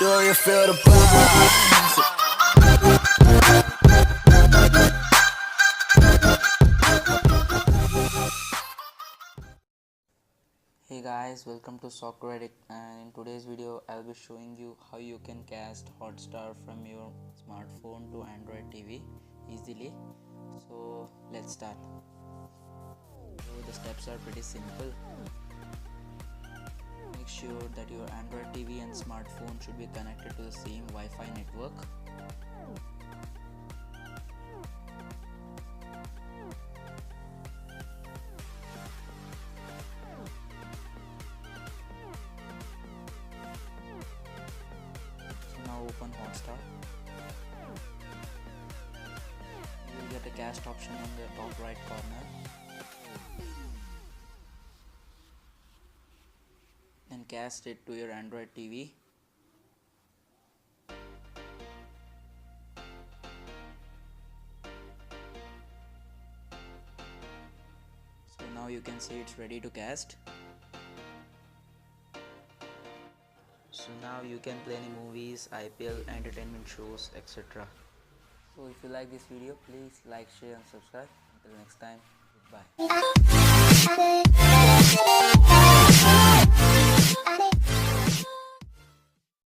Do you feel the buzz? Hey guys, welcome to Soccer Addict, and in today's video I'll be showing you how you can cast Hotstar from your smartphone to Android TV easily. So let's start. So the steps are pretty simple. Make sure that your Android TV and smartphone should be connected to the same Wi-Fi network. Now open Hotstar. You will get a cast option on the top right corner. Then cast it to your Android TV. So now you can see it's ready to cast. So now you can play any movies, IPL, entertainment shows, etc. So if you like this video, please like, share and subscribe. Until next time, goodbye.